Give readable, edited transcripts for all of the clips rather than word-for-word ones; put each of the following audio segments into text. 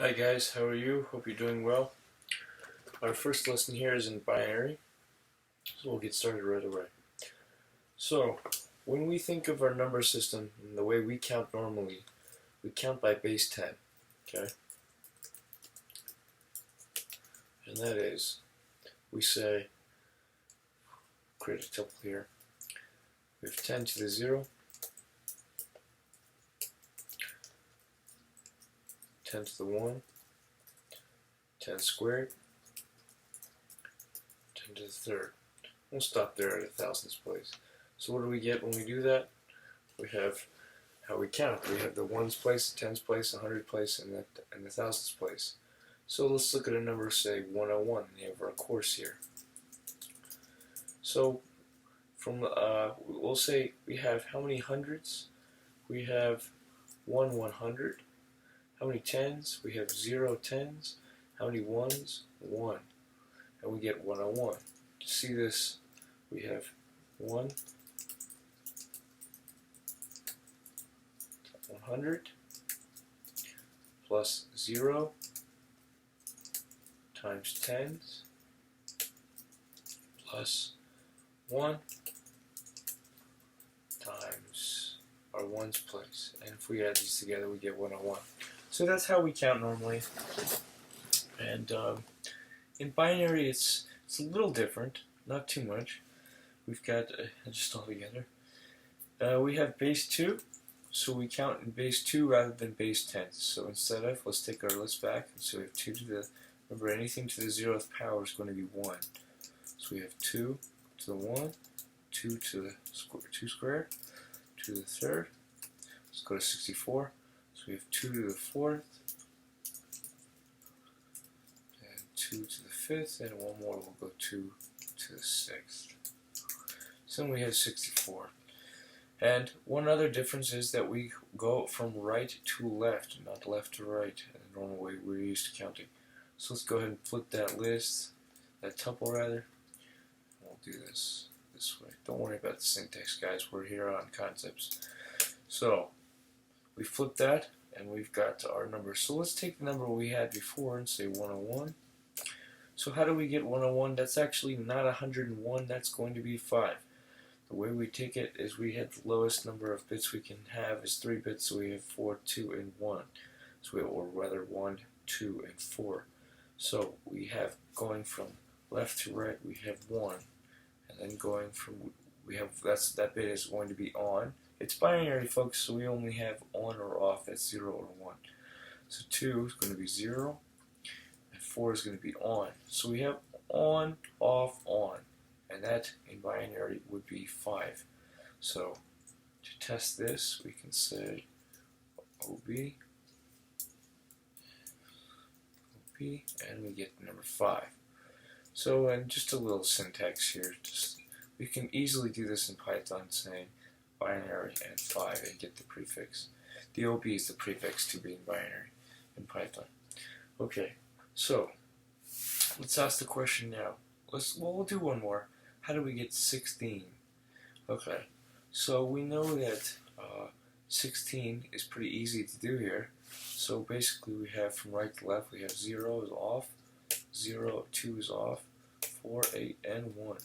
Hi guys, how are you? Hope you're doing well. Our first lesson here is in binary, so we'll get started right away. So, when we think of our number system and the way we count normally, we count by base 10, okay? And that is, we say, create a tuple here, we have 10 to the 0, 10 to the 1, 10 squared, 10 to the third. We'll stop there at a thousandths place. So what do we get when we do that? We have how we count. We have the ones place, the tens place, the hundred place, and the thousands place. So let's look at a number, say 101, the name of our course here. So we'll say we have how many hundreds? We have 1/100. How many tens? We have 0 tens. How many ones? 1. And we get 101. To see this, we have 1, 100 plus 0 times tens plus 1 times our ones place. And if we add these together, we get 101. So that's how we count normally. And in binary, it's a little different, not too much. We've got, just all together, we have base 2, so we count in base 2 rather than base 10. So instead of, let's take our list back. So we have 2 to the, remember anything to the 0th power is going to be 1. So we have 2 to the 1, 2 to the 2 squared, 2 to the third. Let's go to 64. So we have 2 to the 4th, and 2 to the 5th, and one more, we'll go 2 to the 6th. So then we have 64. And one other difference is that we go from right to left, not left to right, in the normal way we're used to counting. So let's go ahead and flip that list, that tuple rather. We'll do this way. Don't worry about the syntax, guys. We're here on concepts. So we flip that, and we've got our number. So let's take the number we had before and say 101. So how do we get 101? That's actually not 101. That's going to be 5. The way we take it is we have the lowest number of bits we can have is 3 bits, so we have 4, 2, and 1. So or rather 1, 2, and 4. So we have going from left to right, we have 1. And then going from, we have, that bit is going to be on. It's binary, folks, so we only have on or off, that's 0 or 1. So 2 is going to be 0, and 4 is going to be on. So we have on, off, on. And that in binary would be 5. So to test this, we can say OB, and we get number 5. So, and just a little syntax here. We can easily do this in Python, saying binary and 5 and get the prefix. The OB is the prefix to being binary in Python. Okay, so let's ask the question now. We'll do one more. How do we get 16? Okay, so we know that 16 is pretty easy to do here. So basically we have from right to left, we have 0 is off, 0, 2 is off, 4, 8, and 1.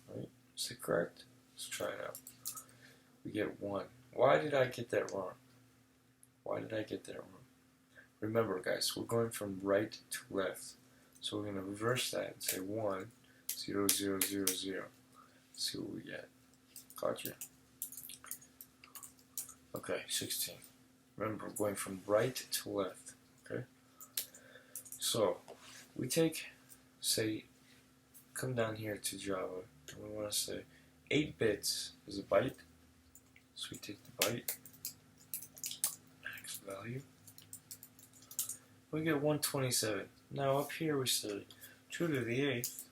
Right? Is that correct? Let's try it out. We get 1. Why did I get that wrong? Why did I get that wrong? Remember, guys, we're going from right to left. So we're going to reverse that and say 1, 0, 0, 0, 0. Let's see what we get. Gotcha. Okay, 16. Remember, we're going from right to left. Okay? So, we take, say, come down here to Java, and we want to say 8 bits is a byte. So we take the byte, max value. We get 127. Now up here we say 2 to the 8th,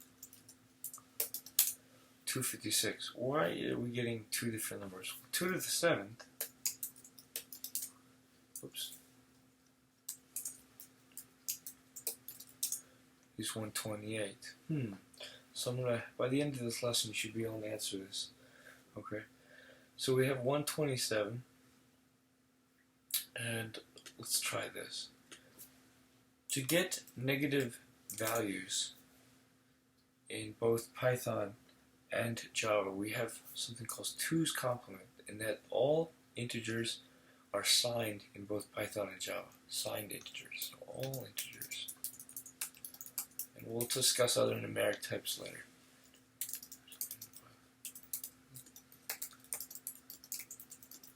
256. Why are we getting 2 different numbers? 2 to the 7th, oops, is 128. So I'm gonna, by the end of this lesson, you should be able to answer this. Okay, so we have 127, and let's try this. To get negative values in both Python and Java, we have something called 2's complement, in that all integers are signed in both Python and Java. Signed integers, so all integers. And we'll discuss other numeric types later.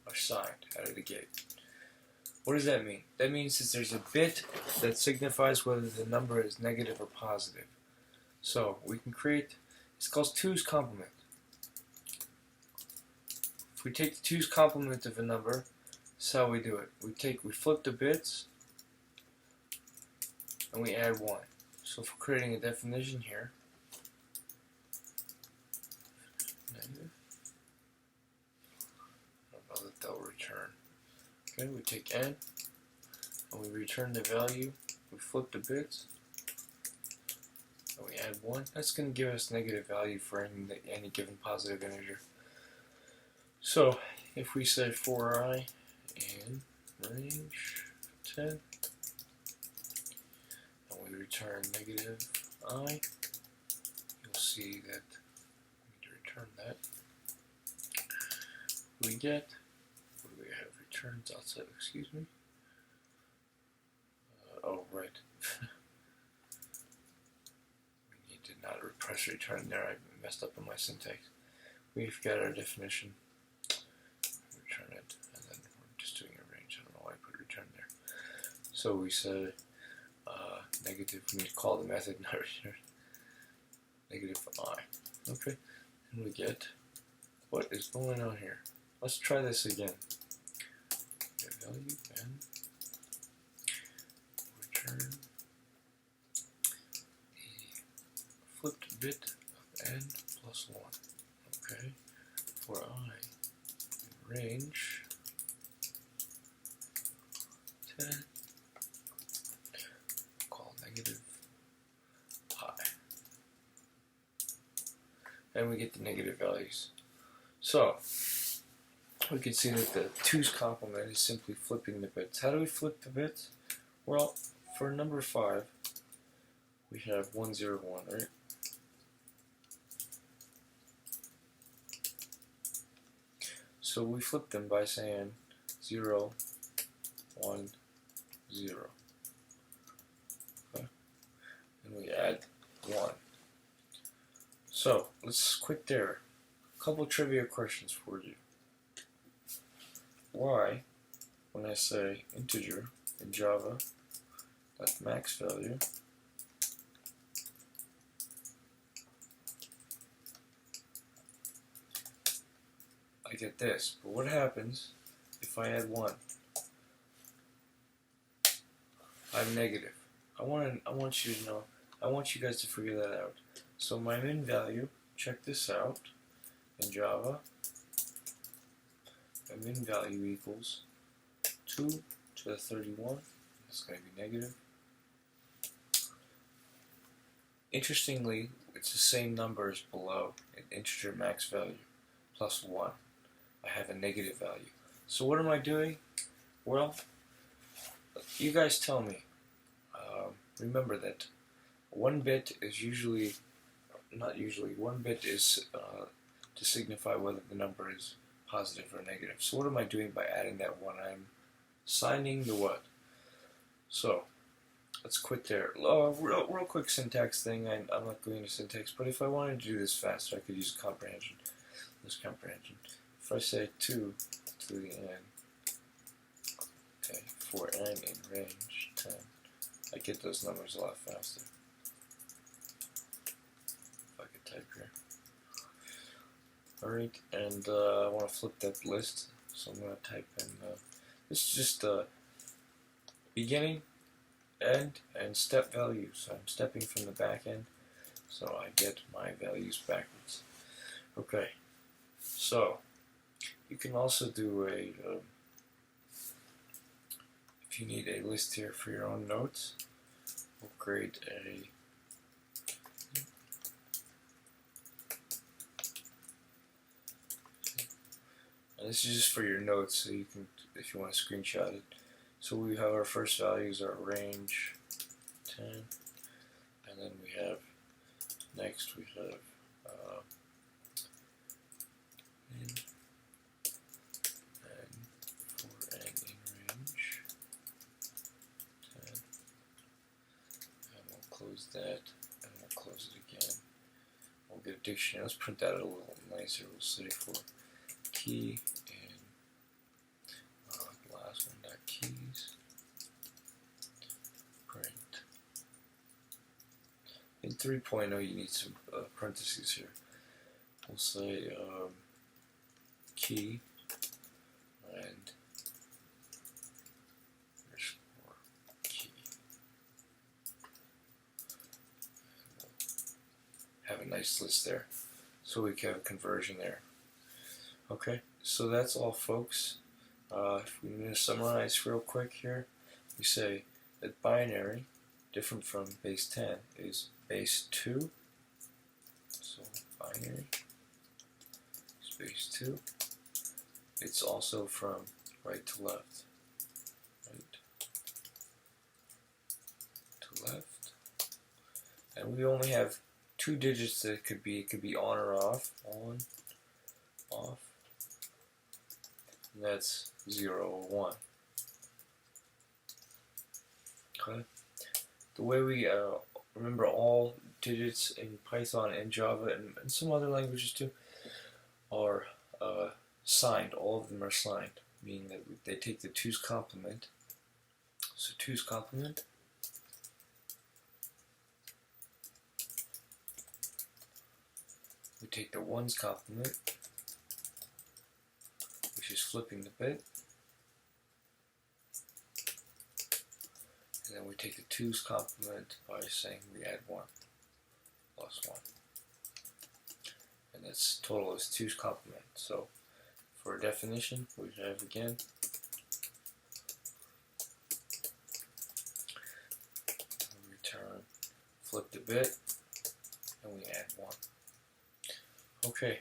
Are signed out of the gate. What does that mean? That means that there's a bit that signifies whether the number is negative or positive. So we can create, it's called 2's complement. If we take the 2's complement of a number, this is how we do it. We flip the bits and we add 1. So if we're creating a definition here, negative, I don't know that they'll return. Okay, we take n and we return the value, we flip the bits, and we add 1. That's going to give us negative value for any given positive integer. So if we say for I in range 10, and we return negative I, you'll see that we need to return that. We get, what do we have? Returns outside, excuse me. Oh, right. We need to not press return there. I messed up on my syntax. We've got our definition. Return it, and then we're just doing a range. I don't know why I put return there. So we said negative. We need to call the method, not return. Negative I. Okay. And we get, what is going on here? Let's try this again. Get value and return the flipped bit of n plus 1. Okay. For I in range 10, call negative I. And we get the negative values. So we can see that the 2's complement is simply flipping the bits. How do we flip the bits? Well, for number 5, we have 1, 0, 1, right? So we flip them by saying 0, 1, 0. Okay. And we add 1. So let's quit there. A couple trivia questions for you. Why, when I say integer in Java, that max value, I get this. But what happens if I add 1? I'm negative. I want you to know, I want you guys to figure that out. So my min value, check this out, in Java, my min value equals 2 to the 31. That's going to be negative. Interestingly, it's the same number as below, an integer max value, plus 1. I have a negative value. So what am I doing? Well, you guys tell me. Remember that 1 bit is usually, not usually, 1 bit is to signify whether the number is positive or negative. So what am I doing by adding that 1? I'm signing the what? So let's quit there. Real quick syntax thing. I'm not going into syntax, but if I wanted to do this faster, I could use comprehension. This comprehension. If I say 2 to the n, okay, for n in range 10, I get those numbers a lot faster. If I could type here. Alright, and I want to flip that list, so I'm going to type in, this is just beginning, end, and step values. So I'm stepping from the back end, so I get my values backwards. Okay, so you can also do a, if you need a list here for your own notes, we'll create a and this is just for your notes, so you can, if you want to screenshot it. So we have our first values are range 10, and then we have next we have in and for n in range 10, and we'll close that and we'll close it again. We'll get a dictionary. Let's print that a little nicer. We'll say for key and the last one dot keys print. In 3.0 you need some parentheses here. We'll say key and underscore key. And we'll have a nice list there, so we can have a conversion there. Okay, so that's all, folks. If we need to summarize real quick here, we say that binary, different from base 10, is base 2. So binary is base 2. It's also from right to left. Right to left. And we only have 2 digits that it could be on or off. On, off. And that's 0 or 1. Okay. The way we remember all digits in Python and Java and some other languages too are signed. All of them are signed, meaning that they take the 2's complement. So 2's complement we take the 1's complement, which is flipping the bit, and then we take the 2's complement by saying we add 1 plus 1, and that's total is 2's complement. So for a definition, we have again we return flip the bit and we add 1. Okay.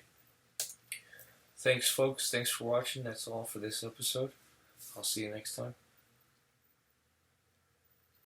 Thanks, folks. Thanks for watching. That's all for this episode. I'll see you next time.